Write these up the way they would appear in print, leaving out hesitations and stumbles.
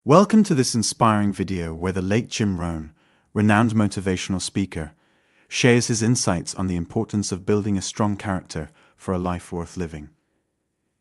Welcome to this inspiring video where the late Jim Rohn, renowned motivational speaker, shares his insights on the importance of building a strong character for a life worth living.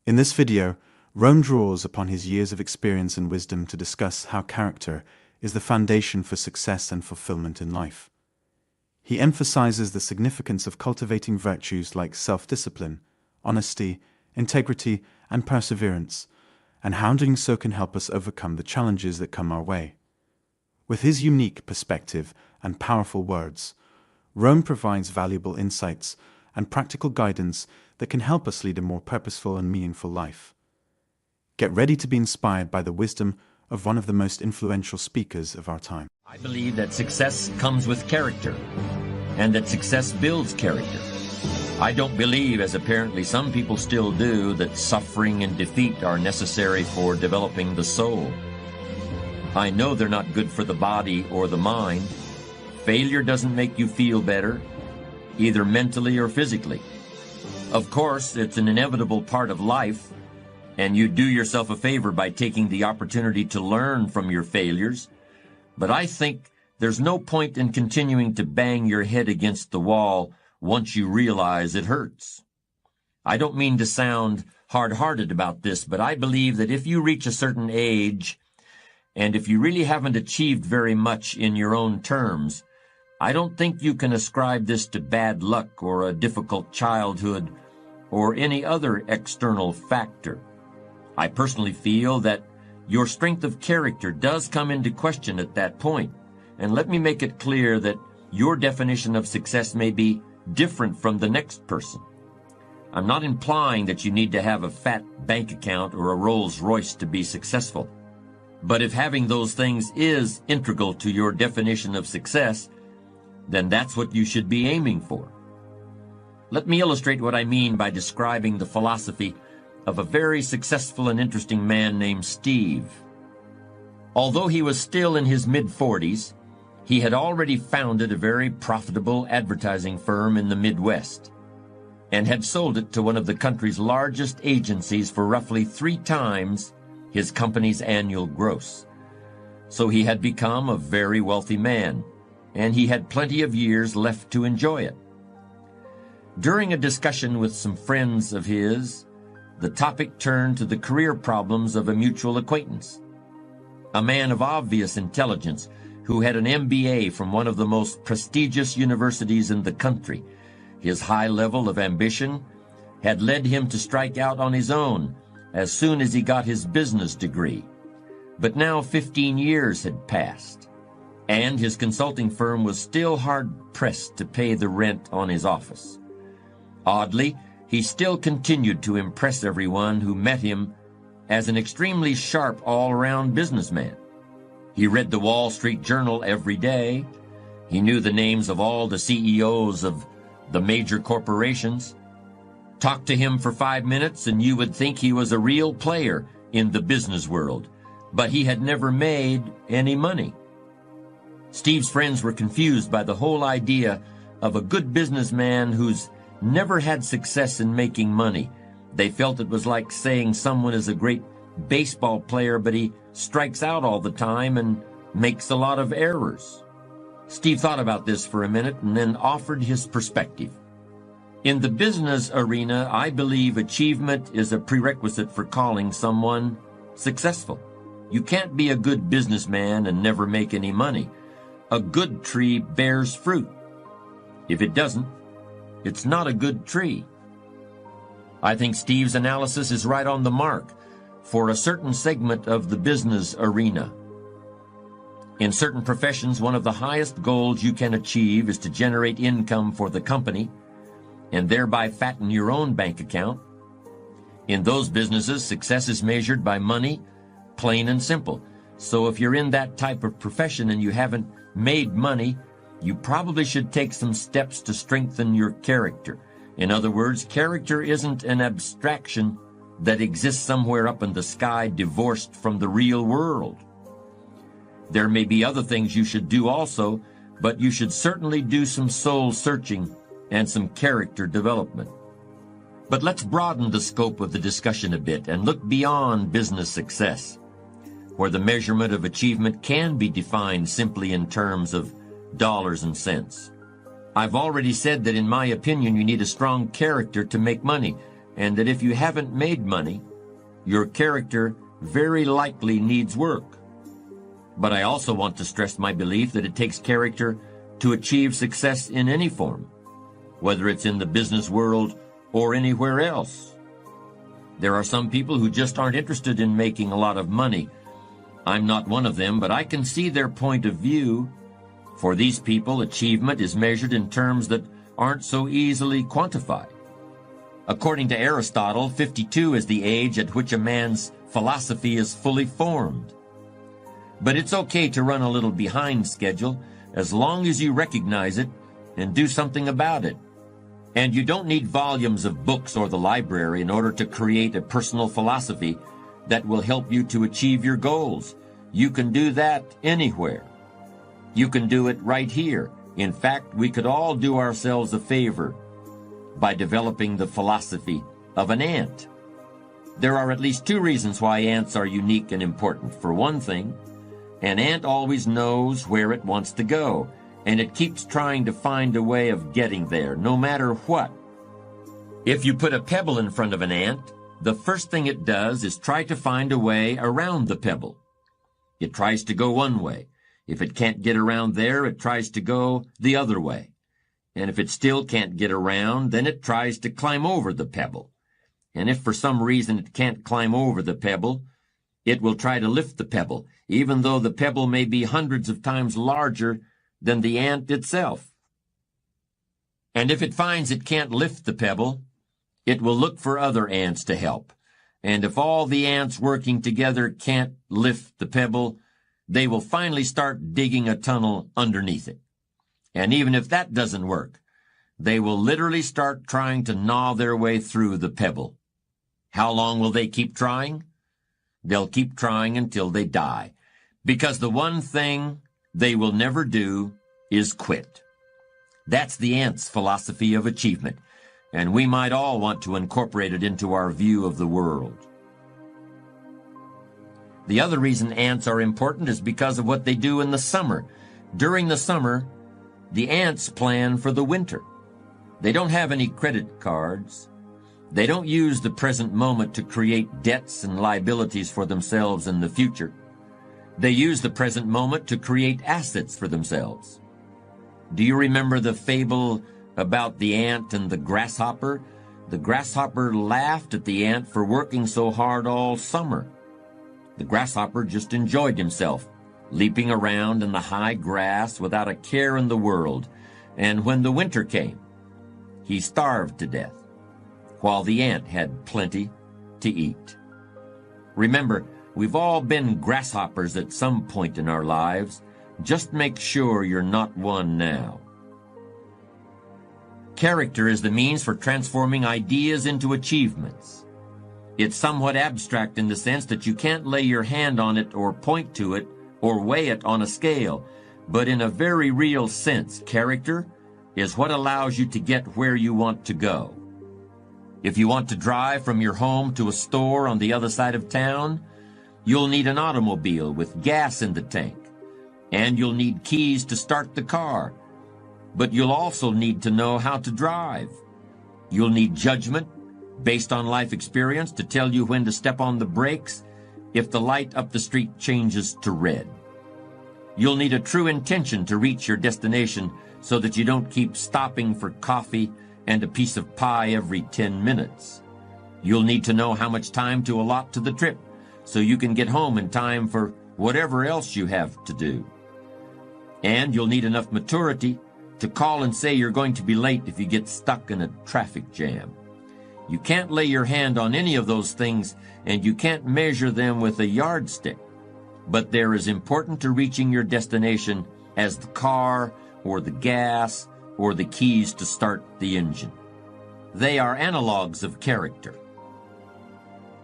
In this video, Rohn draws upon his years of experience and wisdom to discuss how character is the foundation for success and fulfillment in life. He emphasizes the significance of cultivating virtues like self-discipline, honesty, integrity, and perseverance, and how doing so can help us overcome the challenges that come our way. With his unique perspective and powerful words, Rohn provides valuable insights and practical guidance that can help us lead a more purposeful and meaningful life. Get ready to be inspired by the wisdom of one of the most influential speakers of our time. I believe that success comes with character, and that success builds character. I don't believe, as apparently some people still do, that suffering and defeat are necessary for developing the soul. I know they're not good for the body or the mind. Failure doesn't make you feel better, either mentally or physically. Of course, it's an inevitable part of life, and you do yourself a favor by taking the opportunity to learn from your failures. But I think there's no point in continuing to bang your head against the wall once you realize it hurts. I don't mean to sound hard-hearted about this, but I believe that if you reach a certain age, and if you really haven't achieved very much in your own terms, I don't think you can ascribe this to bad luck or a difficult childhood or any other external factor. I personally feel that your strength of character does come into question at that point. And let me make it clear that your definition of success may be different from the next person. I'm not implying that you need to have a fat bank account or a Rolls Royce to be successful. But if having those things is integral to your definition of success, then that's what you should be aiming for. Let me illustrate what I mean by describing the philosophy of a very successful and interesting man named Steve. Although he was still in his mid-40s, he had already founded a very profitable advertising firm in the Midwest and had sold it to one of the country's largest agencies for roughly 3 times his company's annual gross. So he had become a very wealthy man, and he had plenty of years left to enjoy it. During a discussion with some friends of his, the topic turned to the career problems of a mutual acquaintance, a man of obvious intelligence who had an MBA from one of the most prestigious universities in the country. His high level of ambition had led him to strike out on his own as soon as he got his business degree. But now 15 years had passed, and his consulting firm was still hard-pressed to pay the rent on his office. Oddly, he still continued to impress everyone who met him as an extremely sharp all-around businessman. He read the Wall Street Journal every day. He knew the names of all the CEOs of the major corporations. Talk to him for 5 minutes and you would think he was a real player in the business world, but he had never made any money. Steve's friends were confused by the whole idea of a good businessman who's never had success in making money. They felt it was like saying someone is a great baseball player, but he strikes out all the time and makes a lot of errors. Steve thought about this for a minute and then offered his perspective. In the business arena, I believe achievement is a prerequisite for calling someone successful. You can't be a good businessman and never make any money. A good tree bears fruit. If it doesn't, it's not a good tree. I think Steve's analysis is right on the mark for a certain segment of the business arena. In certain professions, one of the highest goals you can achieve is to generate income for the company and thereby fatten your own bank account. In those businesses, success is measured by money, plain and simple. So if you're in that type of profession and you haven't made money, you probably should take some steps to strengthen your character. In other words, character isn't an abstraction that exists somewhere up in the sky divorced from the real world. There may be other things you should do also, but you should certainly do some soul searching and some character development. But let's broaden the scope of the discussion a bit and look beyond business success. where the measurement of achievement can be defined simply in terms of dollars and cents. I've already said that in my opinion you need a strong character to make money, and that if you haven't made money, your character very likely needs work. But I also want to stress my belief that it takes character to achieve success in any form, whether it's in the business world or anywhere else. There are some people who just aren't interested in making a lot of money. I'm not one of them, but I can see their point of view. For these people, achievement is measured in terms that aren't so easily quantified. According to Aristotle, 52 is the age at which a man's philosophy is fully formed. But it's okay to run a little behind schedule as long as you recognize it and do something about it. And you don't need volumes of books or the library in order to create a personal philosophy that will help you to achieve your goals. You can do that anywhere. You can do it right here. In fact, we could all do ourselves a favor by developing the philosophy of an ant. There are at least two reasons why ants are unique and important. For one thing, an ant always knows where it wants to go, and it keeps trying to find a way of getting there, no matter what. If you put a pebble in front of an ant, the first thing it does is try to find a way around the pebble. It tries to go one way. If it can't get around there, it tries to go the other way. And if it still can't get around, then it tries to climb over the pebble. And if for some reason it can't climb over the pebble, it will try to lift the pebble, even though the pebble may be hundreds of times larger than the ant itself. And if it finds it can't lift the pebble, it will look for other ants to help. And if all the ants working together can't lift the pebble, they will finally start digging a tunnel underneath it. And even if that doesn't work, they will literally start trying to gnaw their way through the pebble. How long will they keep trying? They'll keep trying until they die, because the one thing they will never do is quit. That's the ant's philosophy of achievement, and we might all want to incorporate it into our view of the world. The other reason ants are important is because of what they do in the summer. During the summer, the ants plan for the winter. They don't have any credit cards. They don't use the present moment to create debts and liabilities for themselves in the future. They use the present moment to create assets for themselves. Do you remember the fable about the ant and the grasshopper? The grasshopper laughed at the ant for working so hard all summer. The grasshopper just enjoyed himself, leaping around in the high grass without a care in the world. And when the winter came, he starved to death, while the ant had plenty to eat. Remember, we've all been grasshoppers at some point in our lives. Just make sure you're not one now. Character is the means for transforming ideas into achievements. It's somewhat abstract in the sense that you can't lay your hand on it or point to it or weigh it on a scale, but in a very real sense, character is what allows you to get where you want to go. If you want to drive from your home to a store on the other side of town, you'll need an automobile with gas in the tank, and you'll need keys to start the car, but you'll also need to know how to drive. You'll need judgment based on life experience to tell you when to step on the brakes if the light up the street changes to red. You'll need a true intention to reach your destination so that you don't keep stopping for coffee and a piece of pie every 10 minutes. You'll need to know how much time to allot to the trip so you can get home in time for whatever else you have to do. And you'll need enough maturity to call and say you're going to be late if you get stuck in a traffic jam. You can't lay your hand on any of those things, and you can't measure them with a yardstick. But they're as important to reaching your destination as the car, or the gas, or the keys to start the engine. They are analogs of character.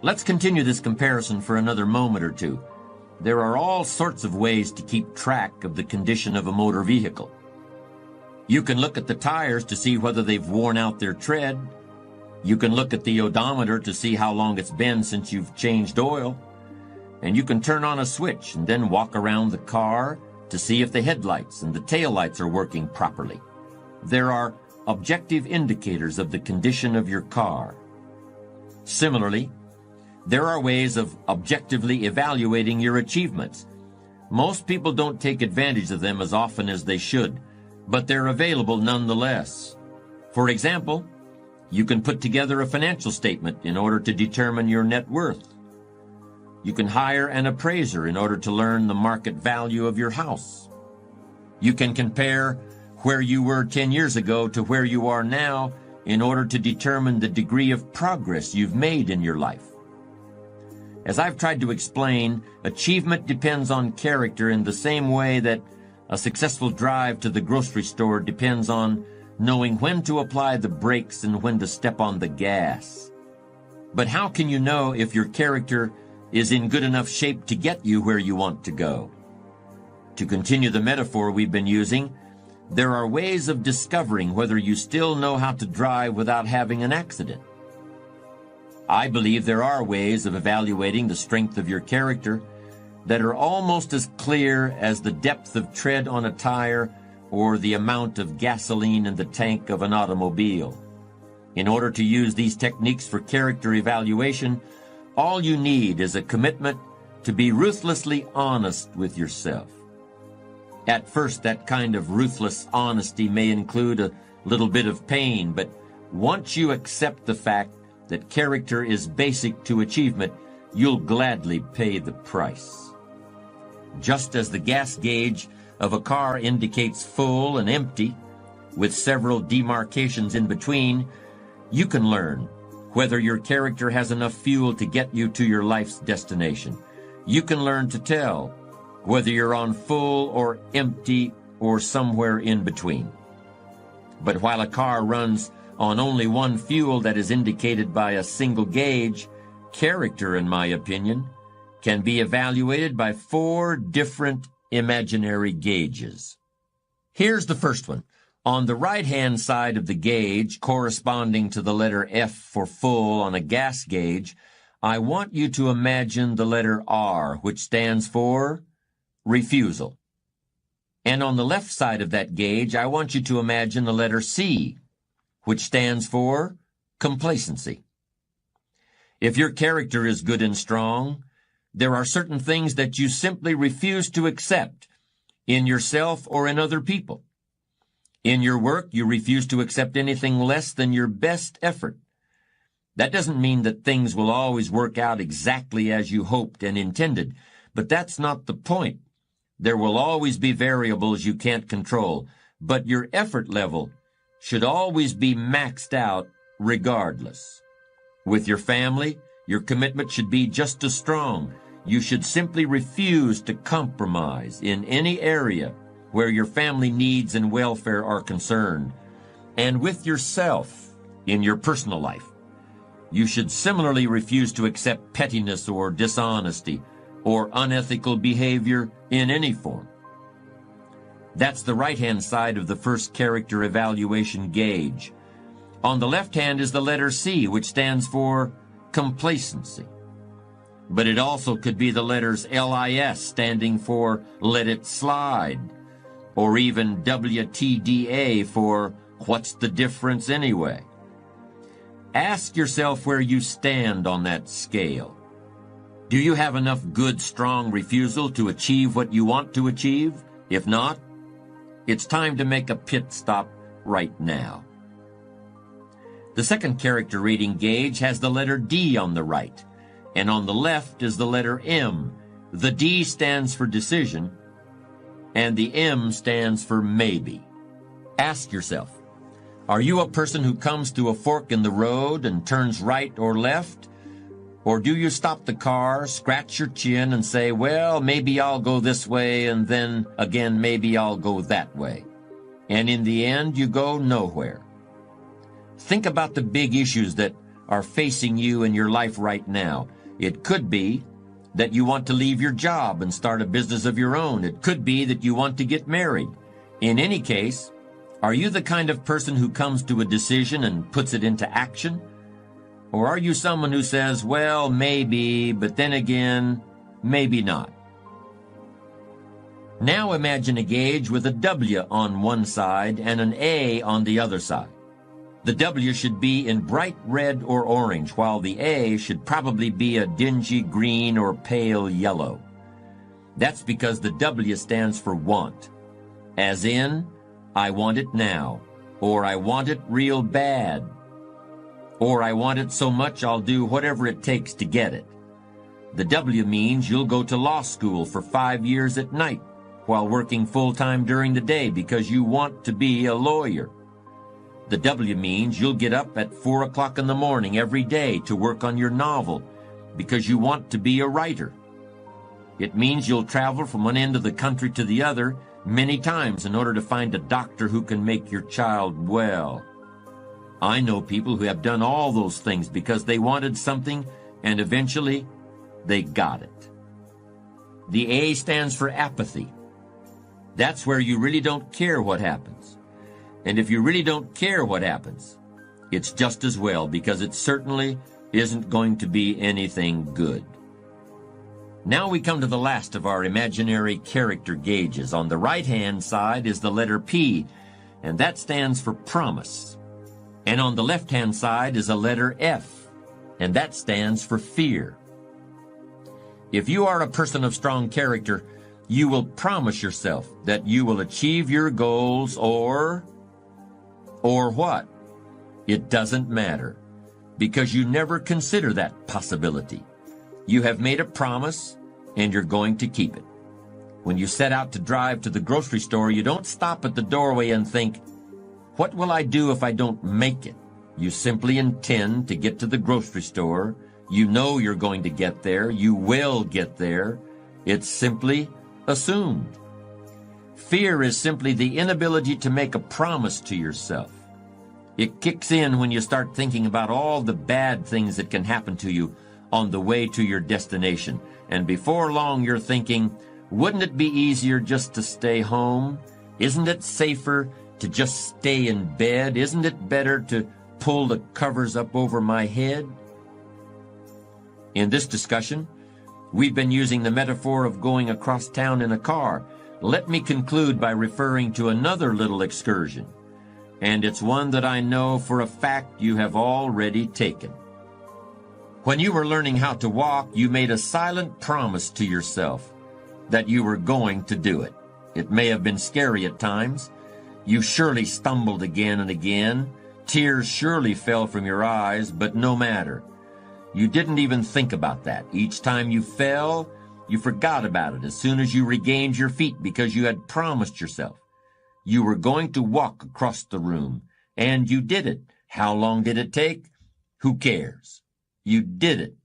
Let's continue this comparison for another moment or two. There are all sorts of ways to keep track of the condition of a motor vehicle. You can look at the tires to see whether they've worn out their tread. You can look at the odometer to see how long it's been since you've changed oil. and you can turn on a switch and then walk around the car to see if the headlights and the taillights are working properly. There are objective indicators of the condition of your car. Similarly, there are ways of objectively evaluating your achievements. Most people don't take advantage of them as often as they should, but they're available nonetheless. For example, you can put together a financial statement in order to determine your net worth. You can hire an appraiser in order to learn the market value of your house. You can compare where you were 10 years ago to where you are now in order to determine the degree of progress you've made in your life. As I've tried to explain, achievement depends on character in the same way that a successful drive to the grocery store depends on knowing when to apply the brakes and when to step on the gas. But how can you know if your character is in good enough shape to get you where you want to go? To continue the metaphor we've been using, there are ways of discovering whether you still know how to drive without having an accident. I believe there are ways of evaluating the strength of your character that are almost as clear as the depth of tread on a tire or the amount of gasoline in the tank of an automobile. In order to use these techniques for character evaluation, all you need is a commitment to be ruthlessly honest with yourself. At first, that kind of ruthless honesty may include a little bit of pain, but once you accept the fact that character is basic to achievement, you'll gladly pay the price. Just as the gas gauge of a car indicates full and empty, with several demarcations in between, you can learn whether your character has enough fuel to get you to your life's destination. You can learn to tell whether you're on full or empty or somewhere in between. But while a car runs on only one fuel that is indicated by a single gauge, character, in my opinion, can be evaluated by 4 different imaginary gauges. Here's the first one. On the right-hand side of the gauge, corresponding to the letter F for full on a gas gauge, I want you to imagine the letter R, which stands for refusal. And on the left side of that gauge, I want you to imagine the letter C, which stands for complacency. If your character is good and strong, there are certain things that you simply refuse to accept in yourself or in other people. In your work, you refuse to accept anything less than your best effort. That doesn't mean that things will always work out exactly as you hoped and intended, but that's not the point. There will always be variables you can't control, but your effort level should always be maxed out regardless. With your family, your commitment should be just as strong. You should simply refuse to compromise in any area where your family needs and welfare are concerned. And with yourself, in your personal life, you should similarly refuse to accept pettiness or dishonesty or unethical behavior in any form. That's the right-hand side of the first character evaluation gauge. On the left hand is the letter C, which stands for complacency. But it also could be the letters LIS, standing for let it slide, or even WTDA for what's the difference anyway. Ask yourself where you stand on that scale. Do you have enough good, strong refusal to achieve what you want to achieve? If not, it's time to make a pit stop right now. The second character rating gauge has the letter D on the right, and on the left is the letter M. The D stands for decision, and the M stands for maybe. Ask yourself, are you a person who comes to a fork in the road and turns right or left? Or do you stop the car, scratch your chin, and say, well, maybe I'll go this way, and then again, maybe I'll go that way? And in the end, you go nowhere. Think about the big issues that are facing you in your life right now. It could be that you want to leave your job and start a business of your own. It could be that you want to get married. In any case, are you the kind of person who comes to a decision and puts it into action? Or are you someone who says, well, maybe, but then again, maybe not. Now imagine a gauge with a W on one side and an A on the other side. The W should be in bright red or orange, while the A should probably be a dingy green or pale yellow. That's because the W stands for want, as in, I want it now, or I want it real bad, or I want it so much I'll do whatever it takes to get it. The W means you'll go to law school for 5 years at night while working full-time during the day because you want to be a lawyer. The W means you'll get up at 4 o'clock in the morning every day to work on your novel because you want to be a writer. It means you'll travel from one end of the country to the other many times in order to find a doctor who can make your child well. I know people who have done all those things because they wanted something and eventually they got it. The A stands for apathy. That's where you really don't care what happens. And if you really don't care what happens, it's just as well because it certainly isn't going to be anything good. Now we come to the last of our imaginary character gauges. On the right-hand side is the letter P, and that stands for promise. And on the left-hand side is a letter F, and that stands for fear. If you are a person of strong character, you will promise yourself that you will achieve your goals or what? It doesn't matter, because you never consider that possibility. You have made a promise, and you're going to keep it. When you set out to drive to the grocery store, you don't stop at the doorway and think, what will I do if I don't make it? You simply intend to get to the grocery store. You know you're going to get there. You will get there. It's simply assumed. Fear is simply the inability to make a promise to yourself. It kicks in when you start thinking about all the bad things that can happen to you on the way to your destination. And before long you're thinking, wouldn't it be easier just to stay home? Isn't it safer to just stay in bed? Isn't it better to pull the covers up over my head? In this discussion, we've been using the metaphor of going across town in a car. Let me conclude by referring to another little excursion, and it's one that I know for a fact you have already taken. When you were learning how to walk, you made a silent promise to yourself that you were going to do it. It may have been scary at times. You surely stumbled again and again. Tears surely fell from your eyes, but no matter. You didn't even think about that. Each time you fell, you forgot about it as soon as you regained your feet because you had promised yourself you were going to walk across the room, and you did it. How long did it take? Who cares? You did it.